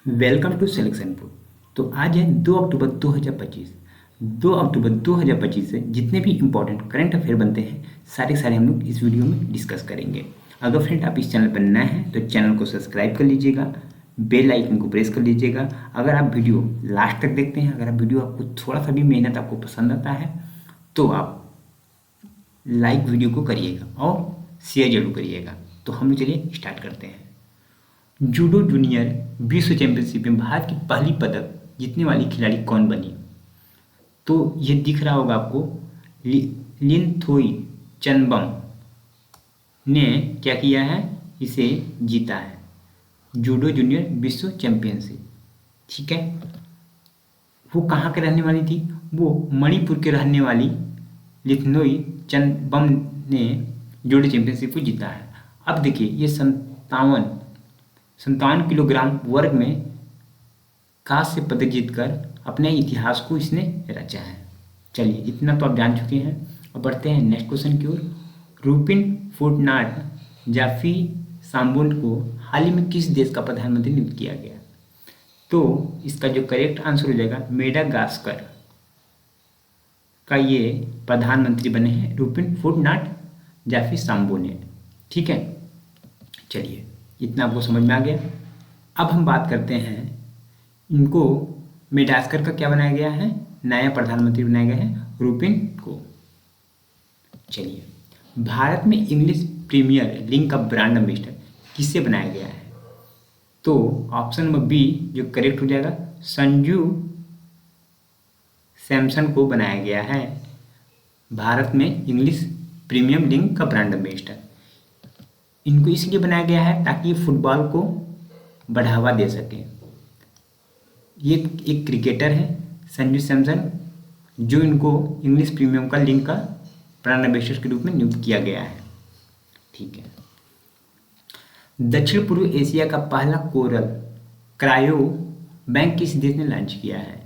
Welcome to selection पुल। तो आज है 2 अक्टूबर 2025। 2 अक्टूबर 2025 से जितने भी इंपॉर्टेंट करंट अफेयर बनते हैं सारे सारे हम लोग इस वीडियो में डिस्कस करेंगे। अगर फ्रेंड आप इस चैनल पर नए हैं तो चैनल को सब्सक्राइब कर लीजिएगा, बेल आइकन को प्रेस कर लीजिएगा। अगर आप वीडियो लास्ट तक देखते हैं, अगर आप वीडियो आपको थोड़ा सा भी मेहनत आपको पसंद आता है तो आप लाइक वीडियो को करिएगा और शेयर जरूर करिएगा। तो हम चलिए स्टार्ट करते हैं। जूडो जूनियर विश्व चैंपियनशिप में भारत की पहली पदक जीतने वाली खिलाड़ी कौन बनी? तो ये दिख रहा होगा आपको, लिनथोई चनबम ने क्या किया है, इसे जीता है, जूडो जूनियर विश्व चैंपियनशिप। ठीक है, वो कहाँ के रहने वाली थी? वो मणिपुर के रहने वाली लिथनोई चनबम ने जूडो चैंपियनशिप को जीता है। अब देखिए, ये 57 किलोग्राम वर्ग में कांस्य पदक जीतकर अपने इतिहास को इसने रचा है। चलिए, इतना तो आप जान चुके हैं। अब बढ़ते हैं नेक्स्ट क्वेश्चन की ओर। रूपिन फुटनाट जाफी सांबोन को हाल ही में किस देश का प्रधानमंत्री नियुक्त किया गया? तो इसका जो करेक्ट आंसर हो जाएगा, मेडागास्कर का ये प्रधानमंत्री बने हैं रूपिन फुटनाट जाफी सांबोन। ठीक है, चलिए इतना आपको समझ में आ गया। अब हम बात करते हैं, इनको मेडागास्कर का क्या बनाया गया है, नया प्रधानमंत्री बनाया गया है रूपिन को। चलिए, भारत में इंग्लिश प्रीमियर लीग का ब्रांड एम्बेसडर किससे बनाया गया है? तो ऑप्शन नंबर बी जो करेक्ट हो जाएगा, संजू सैमसन को बनाया गया है भारत में इंग्लिश प्रीमियर लीग का ब्रांड एम्बेसडर। इनको इसलिए बनाया गया है ताकि फुटबॉल को बढ़ावा दे सके। ये एक क्रिकेटर है संजू सैमसन, जो इनको इंग्लिश प्रीमियम का लीग का ब्रांड एम्बेसडर के रूप में नियुक्त किया गया है। ठीक है, दक्षिण पूर्व एशिया का पहला कोरल क्रायो बैंक किस देश ने लॉन्च किया है?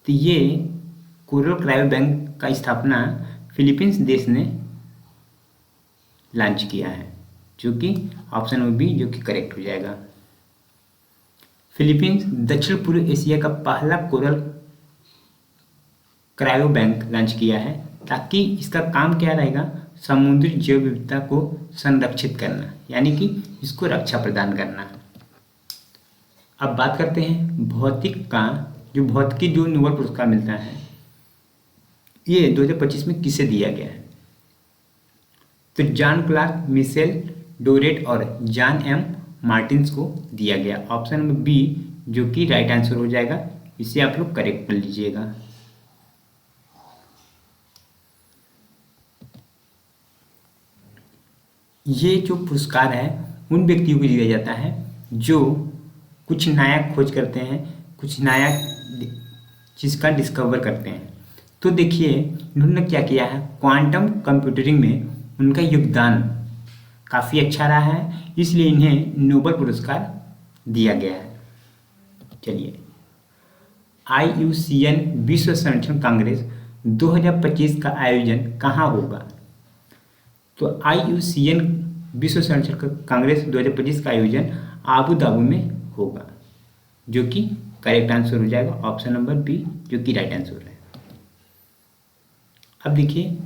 तो ये कोरल क्रायो बैंक का स्थापना फिलीपींस देश ने लॉन्च किया है, जो कि ऑप्शन नंबर बी जो कि करेक्ट हो जाएगा। फिलीपींस दक्षिण पूर्व एशिया का पहला कोरल क्रायो बैंक लॉन्च किया है, ताकि इसका काम क्या रहेगा, समुद्री जैव विविधता को संरक्षित करना, यानी कि इसको रक्षा प्रदान करना। अब बात करते हैं भौतिक का, जो भौतिकी जो नोबेल पुरस्कार मिलता है ये 2025 में किसे दिया गया है? तो जॉन क्लार्क, मिशेल डोरेट और जॉन एम मार्टिन्स को दिया गया। ऑप्शन नंबर बी जो कि राइट आंसर हो जाएगा, इसे आप लोग करेक्ट कर लीजिएगा। ये जो पुरस्कार है उन व्यक्तियों को दिया जाता है जो कुछ नया खोज करते हैं, कुछ नया चीज़ का डिस्कवर करते हैं। तो देखिए, इन्होंने क्या किया है, क्वांटम कंप्यूटरिंग में उनका योगदान काफ़ी अच्छा रहा है, इसलिए इन्हें नोबेल पुरस्कार दिया गया है। चलिए, IUCN विश्व संरक्षण कांग्रेस 2025 का आयोजन कहाँ होगा? तो IUCN विश्व संरक्षण कांग्रेस 2025 का आयोजन आबू धाबी में होगा, जो कि करेक्ट आंसर हो जाएगा, ऑप्शन नंबर बी जो कि राइट आंसर है। अब देखिए,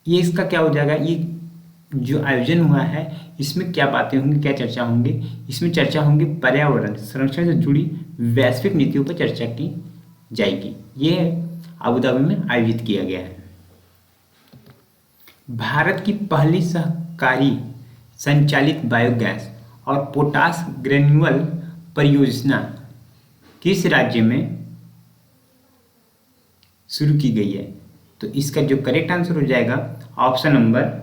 ये इसका क्या हो जाएगा, ये जो आयोजन हुआ है इसमें क्या बातें होंगी, क्या चर्चा होंगी? इसमें चर्चा होंगी पर्यावरण संरक्षण से जुड़ी वैश्विक नीतियों पर चर्चा की जाएगी। ये आबू धाबी में आयोजित किया गया है। भारत की पहली सहकारी संचालित बायोगैस और पोटास ग्रेन्युअल परियोजना किस राज्य में शुरू की गई है? तो इसका जो करेक्ट आंसर हो जाएगा, ऑप्शन नंबर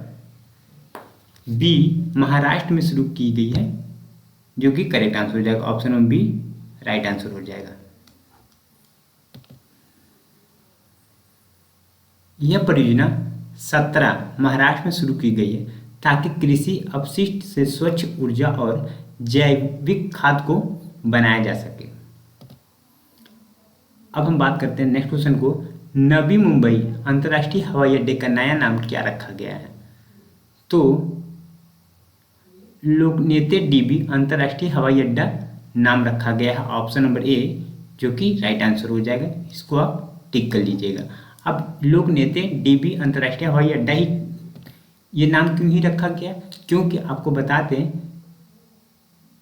बी महाराष्ट्र में शुरू की गई है, जो कि करेक्ट आंसर हो जाएगा, option number B right answer हो जाएगा। यह परियोजना 17 महाराष्ट्र में शुरू की गई है ताकि कृषि अपशिष्ट से स्वच्छ ऊर्जा और जैविक खाद को बनाया जा सके। अब हम बात करते हैं नेक्स्ट क्वेश्चन को, नवी मुंबई अंतर्राष्ट्रीय हवाई अड्डे का नया नाम क्या रखा गया है? तो लोकनेते डीबी अंतर्राष्ट्रीय हवाई अड्डा नाम रखा गया है ऑप्शन नंबर ए, जो कि राइट आंसर हो जाएगा। इसको आप टिक कर लीजिएगा। अब लोक नेता डीबी अंतर्राष्ट्रीय हवाई अड्डा ही ये नाम क्यों ही रखा गया, क्योंकि आपको बता दें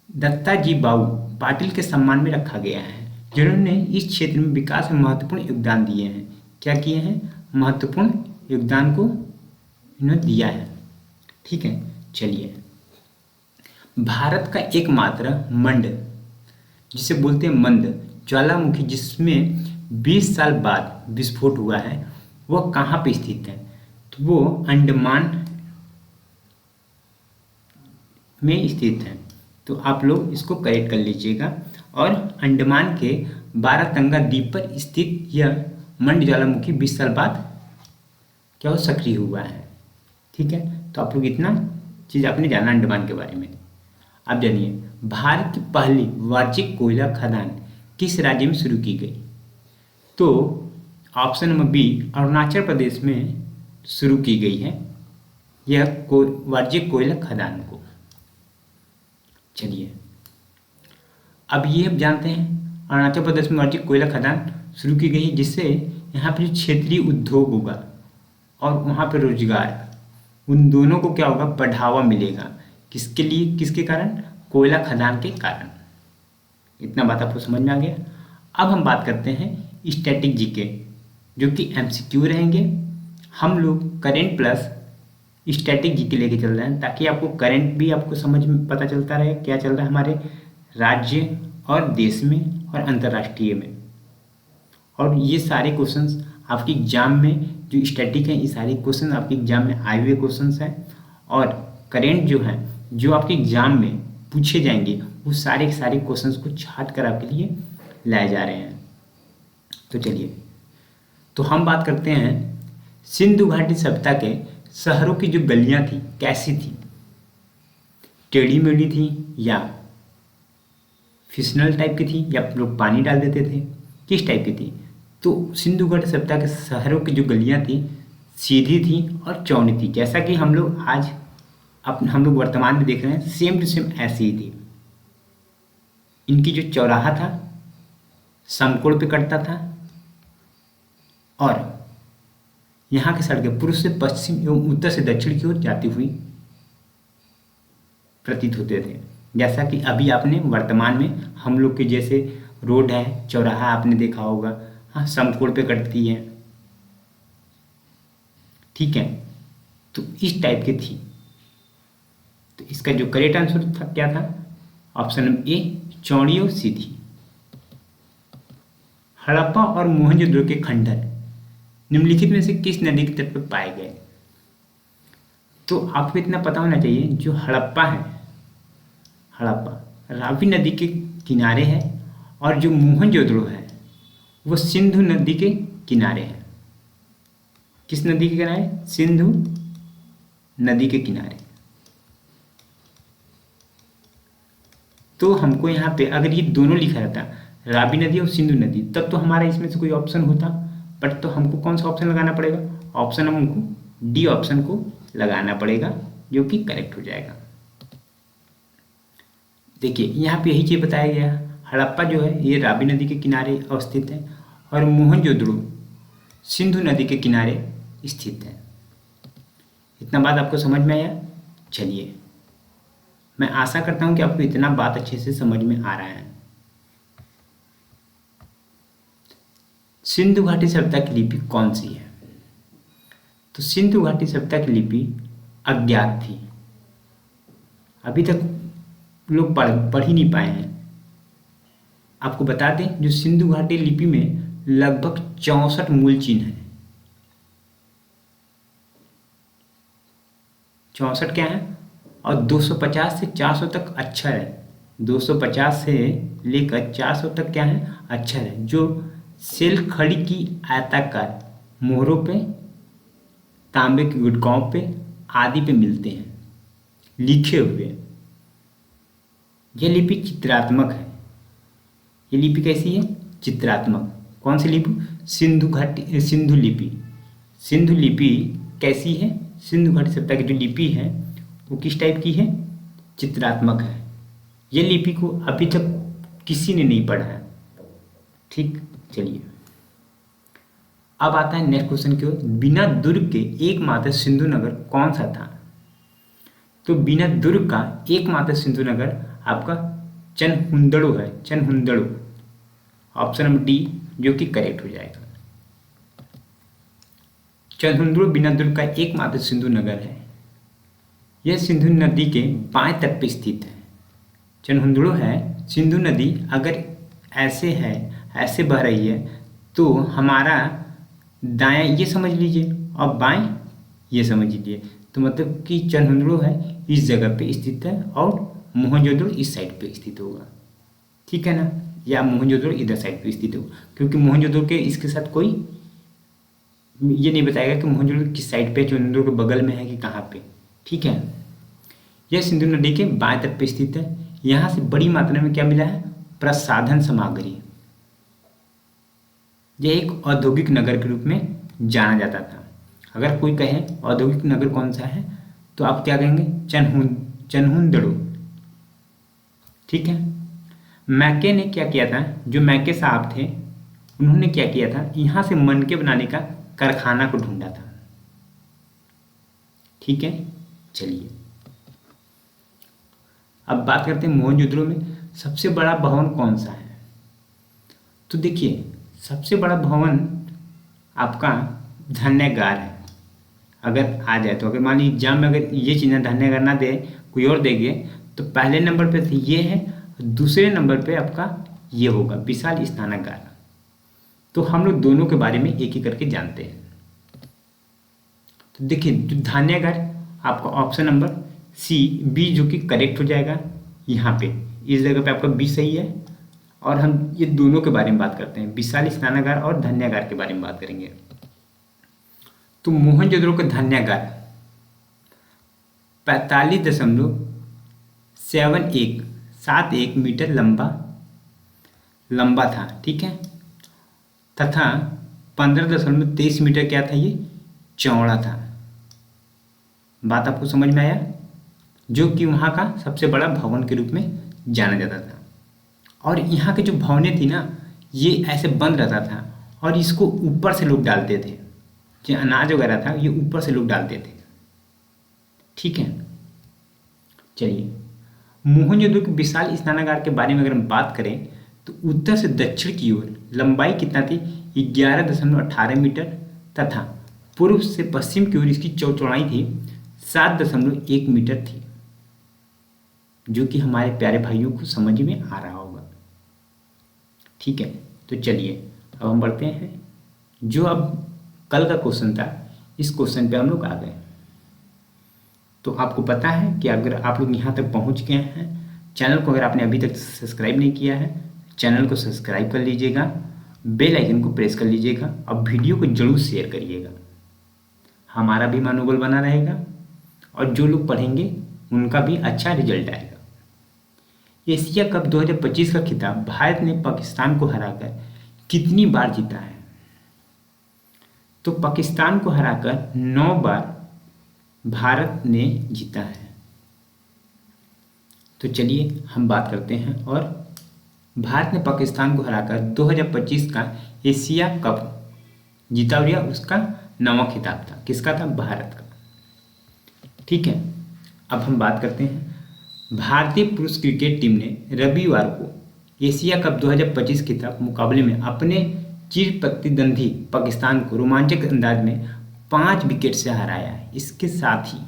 दत्ताजी बाऊ पाटिल के सम्मान में रखा गया है, जिन्होंने इस क्षेत्र में विकास में महत्वपूर्ण योगदान दिए हैं। क्या किए हैं? महत्वपूर्ण योगदान को इन्होंने दिया है। ठीक है, चलिए। भारत का एकमात्र मंड, जिसे बोलते हैं मंद ज्वालामुखी, जिसमें 20 साल बाद विस्फोट हुआ है, वह कहाँ पे स्थित है? तो वो अंडमान में स्थित है। तो आप लोग इसको करेक्ट कर लीजिएगा। और अंडमान के बारातंगा द्वीप पर स्थित यह मंड ज्वालामुखी 20 साल बाद क्या हो सक्रिय हुआ है। ठीक है, तो आप लोग इतना चीज़ आपने जाना अंडमान के बारे में। अब जानिए, भारत की पहली वाणिज्यिक कोयला खदान किस राज्य में शुरू की गई? तो option number B, Arunachal Pradesh में शुरू की गई है यह वाणिज्यिक कोयला खदान को। चलिए, अब ये अब जानते हैं अरुणाचल प्रदेश में वाणिज्यिक कोयला खदान शुरू की गई, जिससे यहाँ पर क्षेत्रीय उद्योग होगा और वहाँ पर रोजगार, उन दोनों को क्या होगा? बढ़ावा मिलेगा। किसके लिए? किसके कारण? कोयला खदान के कारण। इतना बात आपको समझ में आ गया। अब हम बात करते हैं स्टैटिक जीके, जो कि एमसीक्यू रहेंगे। हम लोग करेंट प्लस स्टैटिक जीके लेके चल रहे हैं, ताकि आपको करंट भी आपको समझ में पता चलता रहे क्या चल रहा है हमारे राज्य और देश में और अंतर्राष्ट्रीय में। और ये सारे क्वेश्चंस आपके एग्जाम में जो स्टैटिक हैं, ये सारे क्वेश्चन आपके एग्जाम में आए हुए क्वेश्चंस हैं। और करेंट जो हैं, जो आपके एग्जाम में पूछे जाएंगे, वो सारे के सारे क्वेश्चंस को छाट कर आपके लिए लाए जा रहे हैं। तो चलिए, तो हम बात करते हैं सिंधु घाटी सभ्यता के शहरों की जो गलियां थी कैसी थी? टेढ़ी मेढ़ी थी या फिसनल टाइप की थी, या लोग पानी डाल देते थे? किस टाइप की थी? तो सिंधु घाटी सभ्यता के शहरों की जो गलियां थी सीधी थी और चौड़ी थी, जैसा कि हम लोग आज हम लोग वर्तमान में देख रहे हैं, सेम टू सेम ऐसी ही थी। इनकी जो चौराहा था समकोण पे कटता था और यहाँ की सड़कें पूर्व से पश्चिम एवं उत्तर से दक्षिण की ओर जाती हुई प्रतीत होते थे। जैसा कि अभी आपने वर्तमान में हम लोग के जैसे रोड है, चौराहा आपने देखा होगा, हाँ, समकोण पे कटती है। ठीक है, तो इस टाइप की थी। तो इसका जो करेक्ट आंसर था क्या था? ऑप्शन नंबर ए, चौड़ी और सीधी। हड़प्पा और मोहनजोदड़ो के खंडहर निम्नलिखित में से किस नदी के तट पर पाए गए? तो आपको इतना पता होना चाहिए, जो हड़प्पा है, हड़प्पा रावी नदी के किनारे है, और जो मोहनजोदड़ो है वो सिंधु नदी के किनारे है। किस नदी के किनारे? सिंधु नदी के किनारे। तो हमको यहाँ पे अगर ये दोनों लिखा रहता, रावी नदी और सिंधु नदी, तब तो हमारा इसमें से कोई ऑप्शन होता, बट तो हमको कौन सा ऑप्शन लगाना पड़ेगा? ऑप्शन हमको डी ऑप्शन को लगाना पड़ेगा, जो कि करेक्ट हो जाएगा। देखिए, यहाँ पे यही चीज़ बताया गया, हड़प्पा जो है ये रावी नदी के किनारे अवस्थित है और मोहनजोदड़ो सिंधु नदी के किनारे स्थित है। इतना बात आपको समझ में आया? चलिए, मैं आशा करता हूँ कि आपको इतना बात अच्छे से समझ में आ रहा है। सिंधु घाटी सभ्यता की लिपि कौन सी है? तो सिंधु घाटी सभ्यता की लिपि अज्ञात थी, अभी तक लोग पढ़ ही नहीं पाए हैं। आपको बता दें, जो सिंधु घाटी लिपि में लगभग 64 मूल चिन्ह हैं। 64 क्या है? और 250 से 400 तक अक्षर है। 250 से लेकर 400 तक क्या है? अक्षर है, जो सेल खड़ी की आयताकार मोहरों पे, तांबे के गुटकाओं पे आदि पे मिलते हैं लिखे हुए। यह लिपि चित्रात्मक है। ये लिपि कैसी है? चित्रात्मक। कौन सी लिपि? सिंधु लिपि। सिंधु लिपि कैसी है? सिंधु घाटी सभ्यता की जो लिपि है वो किस टाइप की है? चित्रात्मक है। ये लिपि को अभी तक किसी ने नहीं पढ़ा है। ठीक, चलिए अब आता है नेक्स्ट क्वेश्चन की ओर। बिना दुर्ग के एकमात्र सिंधु नगर कौन सा था? तो बिना दुर्ग का एकमात्र सिंधु नगर आपका चनहुंदड़ो है, चनहुंदड़ो। ऑप्शन नंबर डी जो कि करेक्ट हो जाएगा। चनहुंदड़ो बिना दुर्ग का एकमात्र सिंधु नगर है। यह सिंधु नदी के बाएं तट पर स्थित है। चनहुंदड़ो है सिंधु नदी अगर ऐसे है, ऐसे बह रही है तो हमारा दायां ये समझ लीजिए और बाएं ये समझ लीजिए, तो मतलब कि चनहुंदड़ो है इस जगह पे स्थित है और मोहनजोदड़ो इस साइड पे स्थित होगा। ठीक है ना, या मोहनजोदड़ो इधर साइड पे स्थित होगा, क्योंकि मोहनजोदड़ो के इसके साथ कोई ये नहीं बताएगा कि मोहनजोदड़ो किस साइड पे, चनहुंदड़ो के बगल में है कि कहाँ पे। ठीक है, यह सिंधु नदी के बाएं तट पे स्थित है। यहाँ से बड़ी मात्रा में क्या मिला है? प्रसाधन सामग्री। यह एक औद्योगिक नगर के रूप में जाना जाता था। अगर कोई कहे औद्योगिक नगर कौन सा है तो आप क्या कहेंगे? चनहुंदड़ो। ठीक है, मैके ने क्या किया था, जो मैके साहब थे उन्होंने क्या किया था, यहाँ से मनके बनाने का कारखाना को ढूंढा था। ठीक है, चलिए अब बात करते हैं मोहनजोदड़ो में सबसे बड़ा भवन कौन सा है। तो देखिए सबसे बड़ा भवन आपका धन्यगार है। अगर आ जाए तो, अगर मान लीजिए एग्जाम में अगर ये चीज़ें धन्यगार ना दे, कोई और देंगे, तो पहले नंबर पे ये है, दूसरे नंबर पे आपका ये होगा विशाल स्नानागार। तो हम लोग दोनों के बारे में एक ही करके जानते हैं। तो देखिए जो धन्यगार आपका ऑप्शन नंबर सी बी जो कि करेक्ट हो जाएगा। यहाँ पे इस जगह पे आपका बी सही है। और हम ये दोनों के बारे में बात करते हैं, विशाल स्नानागार और धन्यगार के बारे में बात करेंगे। तो मोहनजोदड़ो का धन्यगार 45.7171 मीटर लंबा था। ठीक है, तथा 15.23 मीटर क्या था, ये चौड़ा था। बात आपको समझ में आया? जो कि वहाँ का सबसे बड़ा भवन के रूप में जाना जाता था। और यहाँ के जो भवनें थी ना, ये ऐसे बंद रहता था और इसको ऊपर से लोग डालते थे, जो अनाज वगैरह था ये ऊपर से लोग डालते थे। ठीक है, चलिए मोहनजोदड़ो के विशाल स्नानागार के बारे में अगर हम बात करें तो उत्तर से दक्षिण की ओर लंबाई कितना थी? 11.18 मीटर तथा पूर्व से पश्चिम की ओर इसकी चौड़ाई थी 7.1 मीटर थी, जो कि हमारे प्यारे भाइयों को समझ में आ रहा होगा। ठीक है, तो चलिए अब हम बढ़ते हैं। जो अब कल का क्वेश्चन था, इस क्वेश्चन पे हम लोग आ गए। तो आपको पता है कि अगर आप लोग यहाँ तक पहुँच गए हैं, चैनल को अगर आपने अभी तक सब्सक्राइब नहीं किया है, चैनल को सब्सक्राइब कर लीजिएगा, बेल आइकन को प्रेस कर लीजिएगा और वीडियो को जरूर शेयर करिएगा। हमारा भी मनोबल बना रहेगा और जो लोग पढ़ेंगे उनका भी अच्छा रिजल्ट आएगा। एशिया कप 2025 का खिताब भारत ने पाकिस्तान को हराकर कितनी बार जीता है? तो पाकिस्तान को हराकर 9 बार भारत ने जीता है। तो चलिए हम बात करते हैं। और भारत ने पाकिस्तान को हराकर 2025 का एशिया कप जीता और यह उसका 9वां खिताब था। किसका था? भारत का। ठीक है, अब हम बात करते हैं। भारतीय पुरुष क्रिकेट टीम ने रविवार को एशिया कप 2025 खिताब मुकाबले में अपने चिर प्रतिद्वंदी पाकिस्तान को रोमांचक अंदाज में 5 विकेट से हराया है। इसके साथ ही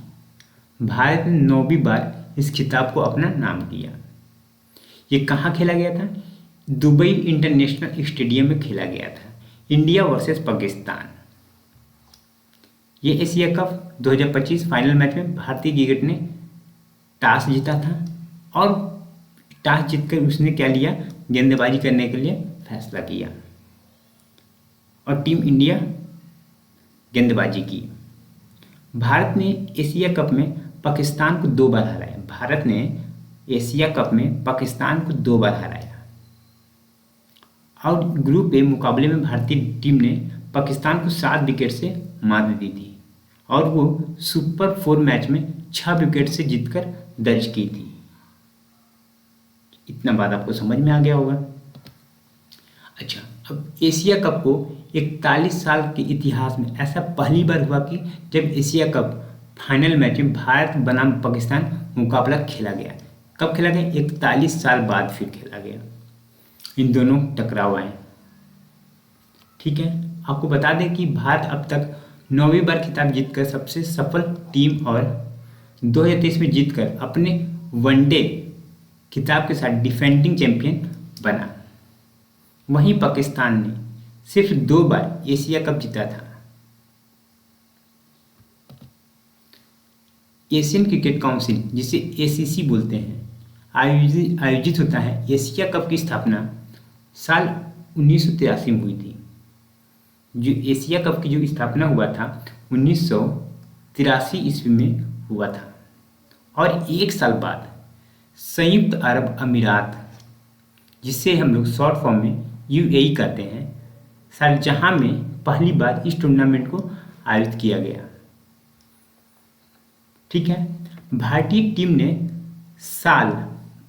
भारत ने 9वीं बार इस खिताब को अपना नाम किया। ये कहाँ खेला गया था? दुबई इंटरनेशनल स्टेडियम में खेला गया था। India versus Pakistan. ये एशिया कप 2025 फाइनल मैच में भारतीय क्रिकेट ने टॉस जीता था और टॉस जीतकर उसने क्या लिया? गेंदबाजी करने के लिए फैसला किया और टीम इंडिया गेंदबाजी की। भारत ने एशिया कप में पाकिस्तान को 2 बार हराया। भारत ने एशिया कप में पाकिस्तान को 2 बार हराया और ग्रुप ए मुकाबले में भारतीय टीम ने पाकिस्तान को 7 विकेट से मात दी थी और वो सुपर 4 मैच में 6 विकेट से जीतकर दर्ज की थी। इतना बात आपको समझ में आ गया होगा। अच्छा, अब एशिया कप को 41 साल के इतिहास में ऐसा पहली बार हुआ कि जब एशिया कप फाइनल मैच में भारत बनाम पाकिस्तान मुकाबला खेला गया। कब खेला गया? 41 साल बाद फिर खेला गया, इन दोनों टकराव आए। ठीक है, आपको बता दें कि भारत अब तक 9वीं बार खिताब जीतकर सबसे सफल टीम और 2023 में जीतकर अपने वनडे खिताब के साथ डिफेंडिंग चैंपियन बना। वहीं पाकिस्तान ने सिर्फ 2 बार एशिया कप जीता था। एशियन क्रिकेट काउंसिल, जिसे एसीसी बोलते हैं, आयोजित होता है। एशिया कप की स्थापना साल 1983 में हुई थी। जो एशिया कप की जो स्थापना हुआ था 1983 ईस्वी में हुआ था। और 1 साल बाद संयुक्त अरब अमीरात, जिसे हम लोग शॉर्ट फॉर्म में यूएई कहते हैं, शारजाह में पहली बार इस टूर्नामेंट को आयोजित किया गया। ठीक है, भारतीय टीम ने साल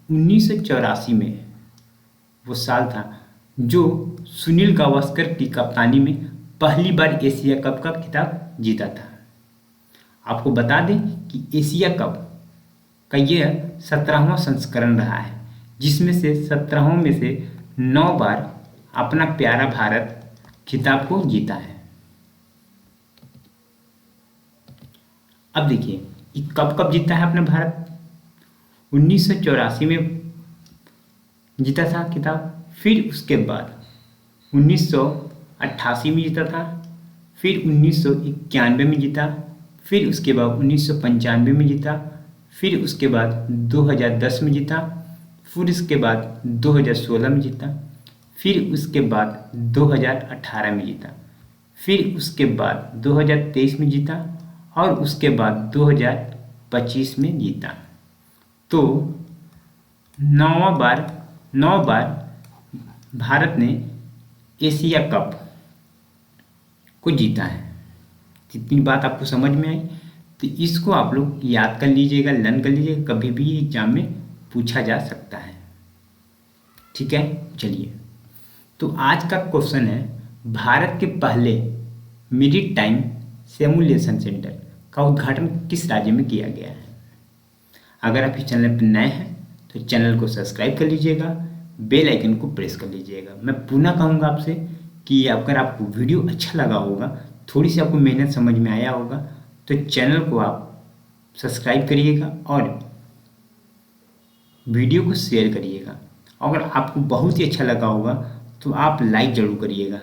1984 में, वो साल था जो सुनील गावस्कर की कप्तानी में पहली बार एशिया कप का खिताब जीता था। आपको बता दें कि एशिया कप का यह 17वां संस्करण रहा है, जिसमें से 17 में से 9 बार अपना प्यारा भारत खिताब को जीता है। अब देखिए कब कब जीता है अपना भारत। 1984 में जीता था खिताब, फिर उसके बाद 1988 में जीता था, फिर 1991 में जीता, फिर उसके बाद 1995 में जीता, फिर उसके बाद 2010 में जीता, फिर उसके बाद 2016 में जीता, फिर उसके बाद 2018 में जीता, फिर उसके बाद 2023 में जीता और उसके बाद 2025 में जीता। तो 9 बार भारत ने एशिया कप को जीता है। जितनी बात आपको समझ में आई तो इसको आप लोग याद कर लीजिएगा, लर्न कर लीजिएगा, कभी भी एग्जाम में पूछा जा सकता है। ठीक है, चलिए तो आज का क्वेश्चन है, भारत के पहले मेरीटाइम सिमुलेशन सेंटर का उद्घाटन किस राज्य में किया गया है। अगर आप इस चैनल पर नए हैं तो चैनल को सब्सक्राइब कर लीजिएगा, बेल आइकन को प्रेस कर लीजिएगा। मैं पुनः कहूँगा आपसे कि अगर आपको वीडियो अच्छा लगा होगा, थोड़ी सी आपको मेहनत समझ में आया होगा, तो चैनल को आप सब्सक्राइब करिएगा और वीडियो को शेयर करिएगा। अगर आपको बहुत ही अच्छा लगा होगा तो आप लाइक ज़रूर करिएगा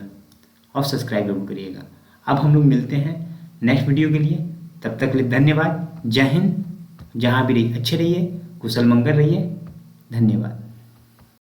और सब्सक्राइब जरूर करिएगा। अब हम लोग मिलते हैं नेक्स्ट वीडियो के लिए, तब तक के लिए धन्यवाद। जय हिंद। जहाँ भी रहिए अच्छे रहिए, कुशल मंगल रहिए। धन्यवाद।